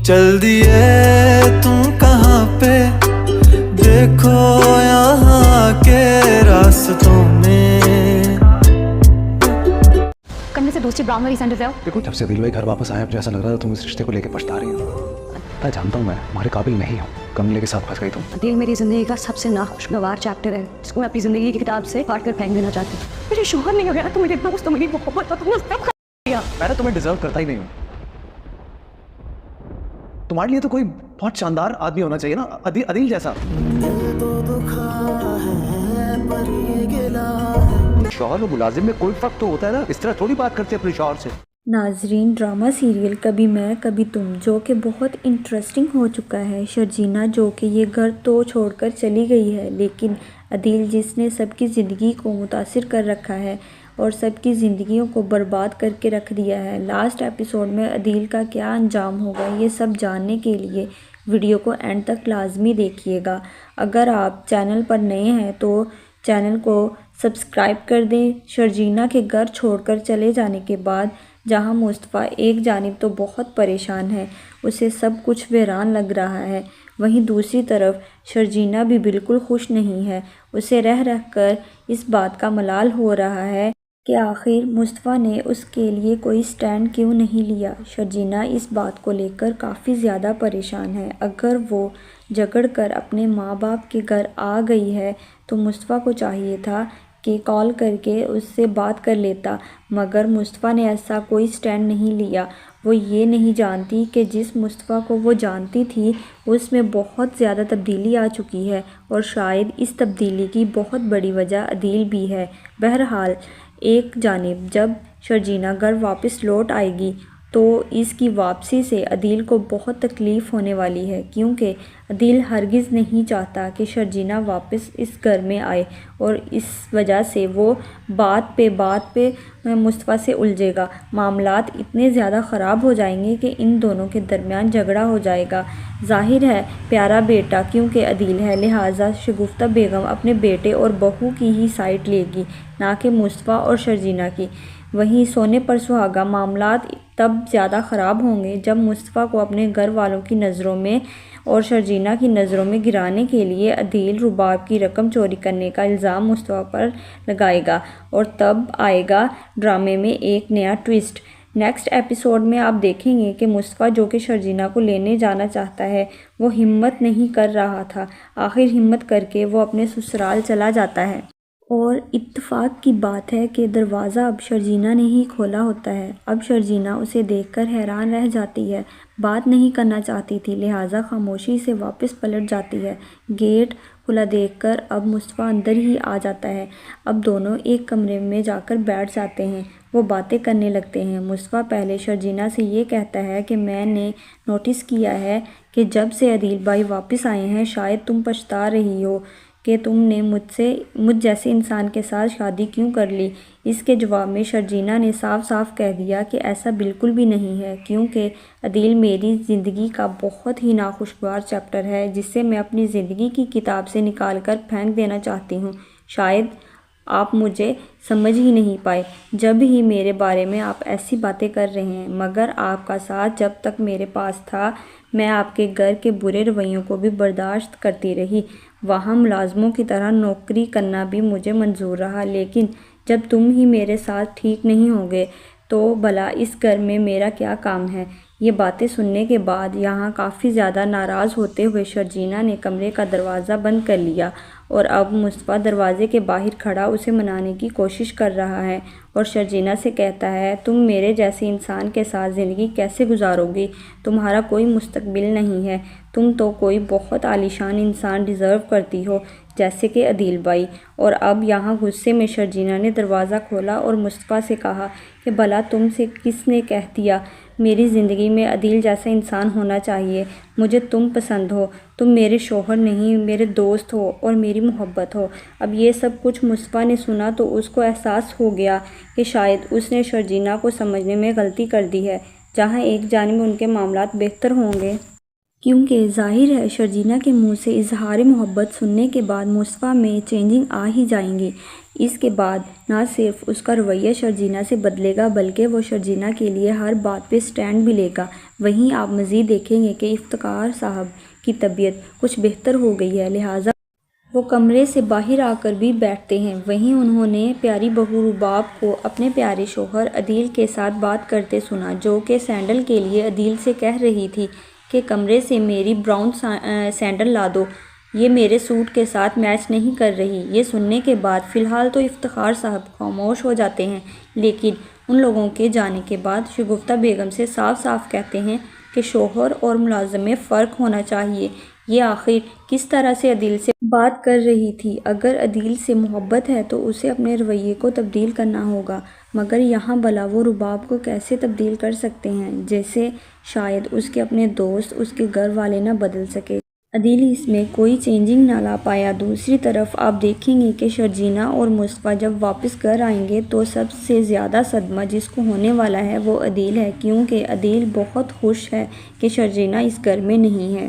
चल दिए तुम कहाँ पे, देखो यहाँ के रास्तों में। कमरे से दूसरी ब्राउन वाली सैंडल ले आओ। देखो जब से अदील भाई घर वापस आए, मुझे ऐसा लग रहा था तुम इस रिश्ते को लेकर पछता रही हो। मैं जानता हूँ मैं तुम्हारे काबिल नहीं हूँ, कमले के साथ फंस गई तुम। अदील मेरी जिंदगी का सबसे नाखुशगवार चैप्टर है, जिसको मैं अपनी जिंदगी की किताब से फाड़ कर फेंक देना चाहती हूँ। मेरे शोहर नहीं हो गया, तुम्हें इतना कुछ, तो मेरी मोहब्बत और तुमने सब खा लिया। मैं तुम्हें डिजर्व करता ही नहीं हूँ। तुम्हारे लिए तो कोई बहुत शानदार आदमी होना चाहिए ना, अदील जैसा। शौहर और मुलाजिम में कोई फर्क तो होता है ना, इस तरह थोड़ी बात करते अपने शौहर से। नाजरीन, ड्रामा सीरियल कभी मैं कभी तुम जो कि बहुत इंटरेस्टिंग हो चुका है। शर्जीना जो कि ये घर तो छोड़कर चली गई है, लेकिन अदील जिसने सबकी ज़िंदगी को मुतासिर कर रखा है और सबकी ज़िंदगियों को बर्बाद करके रख दिया है। लास्ट एपिसोड में अदील का क्या अंजाम होगा, ये सब जानने के लिए वीडियो को एंड तक लाजमी देखिएगा। अगर आप चैनल पर नए हैं तो चैनल को सब्सक्राइब कर दें। शर्जीना के घर छोड़कर चले जाने के बाद जहां मुस्तफ़ा एक जानिब तो बहुत परेशान है, उसे सब कुछ वीरान लग रहा है, वहीं दूसरी तरफ शर्जीना भी बिल्कुल खुश नहीं है। उसे रह रह कर इस बात का मलाल हो रहा है कि आखिर मुस्तफ़ा ने उसके लिए कोई स्टैंड क्यों नहीं लिया। शर्जीना इस बात को लेकर काफ़ी ज़्यादा परेशान है। अगर वो झगड़ कर अपने माँ बाप के घर आ गई है तो मुस्तफ़ा को चाहिए था कि कॉल करके उससे बात कर लेता, मगर मुस्तफ़ा ने ऐसा कोई स्टैंड नहीं लिया। वो ये नहीं जानती कि जिस मुस्तफ़ा को वो जानती थी उसमें बहुत ज़्यादा तब्दीली आ चुकी है, और शायद इस तब्दीली की बहुत बड़ी वजह अदील भी है। बहरहाल एक जानिब जब शर्जीना घर वापस लौट आएगी तो इसकी वापसी से अदील को बहुत तकलीफ़ होने वाली है, क्योंकि अदील हरगिज़ नहीं चाहता कि शर्जीना वापस इस घर में आए, और इस वजह से वो बात पे मुस्तफ़ा से उलझेगा। मामलात इतने ज़्यादा ख़राब हो जाएंगे कि इन दोनों के दरमियान झगड़ा हो जाएगा। ज़ाहिर है प्यारा बेटा क्योंकि अदील है, लिहाजा शगुफ्ता बेगम अपने बेटे और बहू की ही साइड लेगी, ना कि मुस्तफ़ा और शर्जीना की। वहीं सोने पर सुहागा मामलात तब ज़्यादा ख़राब होंगे जब मुस्तफ़ा को अपने घर वालों की नज़रों में और शर्जीना की नज़रों में गिराने के लिए अदील रुबाब की रकम चोरी करने का इल्ज़ाम मुस्तफ़ा पर लगाएगा, और तब आएगा ड्रामे में एक नया ट्विस्ट। नेक्स्ट एपिसोड में आप देखेंगे कि मुस्तफ़ा जो कि शर्जीना को लेने जाना चाहता है, वो हिम्मत नहीं कर रहा था, आखिर हिम्मत करके वो अपने ससुराल चला जाता है। और इत्तेफाक की बात है कि दरवाज़ा अब शर्जीना ने ही खोला होता है। अब शर्जीना उसे देखकर हैरान रह जाती है, बात नहीं करना चाहती थी, लिहाजा खामोशी से वापस पलट जाती है। गेट खुला देखकर अब मुस्तफ़ा अंदर ही आ जाता है। अब दोनों एक कमरे में जाकर बैठ जाते हैं, वो बातें करने लगते हैं। मुस्तफ़ा पहले शर्जीना से ये कहता है कि मैंने नोटिस किया है कि जब से अदील भाई वापस आए हैं शायद तुम पछता रही हो कि तुमने मुझ जैसे इंसान के साथ शादी क्यों कर ली। इसके जवाब में शर्जीना ने साफ साफ कह दिया कि ऐसा बिल्कुल भी नहीं है, क्योंकि अदील मेरी ज़िंदगी का बहुत ही नाखुशगवार चैप्टर है, जिसे मैं अपनी ज़िंदगी की किताब से निकाल कर फेंक देना चाहती हूँ। शायद आप मुझे समझ ही नहीं पाए जब ही मेरे बारे में आप ऐसी बातें कर रहे हैं, मगर आपका साथ जब तक मेरे पास था मैं आपके घर के बुरे रवैयों को भी बर्दाश्त करती रही। वहाँ मुलाजमों की तरह नौकरी करना भी मुझे मंजूर रहा, लेकिन जब तुम ही मेरे साथ ठीक नहीं होगे तो भला इस घर में मेरा क्या काम है। ये बातें सुनने के बाद यहाँ काफ़ी ज़्यादा नाराज़ होते हुए शर्जीना ने कमरे का दरवाज़ा बंद कर लिया, और अब मुस्तफ़ा दरवाजे के बाहर खड़ा उसे मनाने की कोशिश कर रहा है और शर्जीना से कहता है, तुम मेरे जैसे इंसान के साथ ज़िंदगी कैसे गुजारोगी, तुम्हारा कोई मुस्तकबिल नहीं है, तुम तो कोई बहुत आलीशान इंसान डिज़र्व करती हो जैसे कि अदील भाई। और अब यहाँ गुस्से में शर्जीना ने दरवाज़ा खोला और मुस्तफ़ा से कहा कि भला तुमसे किसने कह दिया मेरी ज़िंदगी में अदील जैसा इंसान होना चाहिए। मुझे तुम पसंद हो, तुम मेरे शौहर नहीं मेरे दोस्त हो और मेरी मोहब्बत हो। अब ये सब कुछ मुस्तफ़ा ने सुना तो उसको एहसास हो गया कि शायद उसने शर्जीना को समझने में गलती कर दी है। जहाँ एक जानिब उनके मामलात बेहतर होंगे کیونکہ ظاہر ہے شرجینا کے منہ سے اظہار محبت سننے کے بعد مصطفیٰ میں چینجنگ آ ہی جائیں گی۔ اس کے بعد نہ صرف اس کا رویہ شرجینا سے بدلے گا بلکہ وہ شرجینا کے لیے ہر بات پہ سٹینڈ بھی لے گا۔ وہیں آپ مزید دیکھیں گے کہ افتخار صاحب کی طبیعت کچھ بہتر ہو گئی ہے، لہٰذا وہ کمرے سے باہر آ کر بھی بیٹھتے ہیں۔ وہیں انہوں نے پیاری بہو رباب کو اپنے پیارے شوہر عدیل کے ساتھ بات کرتے سنا، جو کہ سینڈل کے لیے عدیل سے کہہ رہی تھی کہ کمرے سے میری براؤن سینڈل لا دو، یہ میرے سوٹ کے ساتھ میچ نہیں کر رہی۔ یہ سننے کے بعد فی الحال تو افتخار صاحب خاموش ہو جاتے ہیں، لیکن ان لوگوں کے جانے کے بعد شگفتہ بیگم سے صاف صاف کہتے ہیں کہ شوہر اور ملازم میں فرق ہونا چاہیے۔ یہ آخر کس طرح سے عدیل سے بات کر رہی تھی؟ اگر عدیل سے محبت ہے تو اسے اپنے رویے کو تبدیل کرنا ہوگا، مگر یہاں بھلا وہ رباب کو کیسے تبدیل کر سکتے ہیں؟ جیسے شاید اس کے اپنے دوست، اس کے گھر والے نہ بدل سکے۔ عدیل اس میں کوئی چینجنگ نہ لا پایا۔ دوسری طرف آپ دیکھیں گے کہ شرجینا اور مصطفیٰ جب واپس گھر آئیں گے تو سب سے زیادہ صدمہ جس کو ہونے والا ہے وہ عدیل ہے، کیونکہ عدیل بہت خوش ہے کہ شرجینا اس گھر میں نہیں ہے۔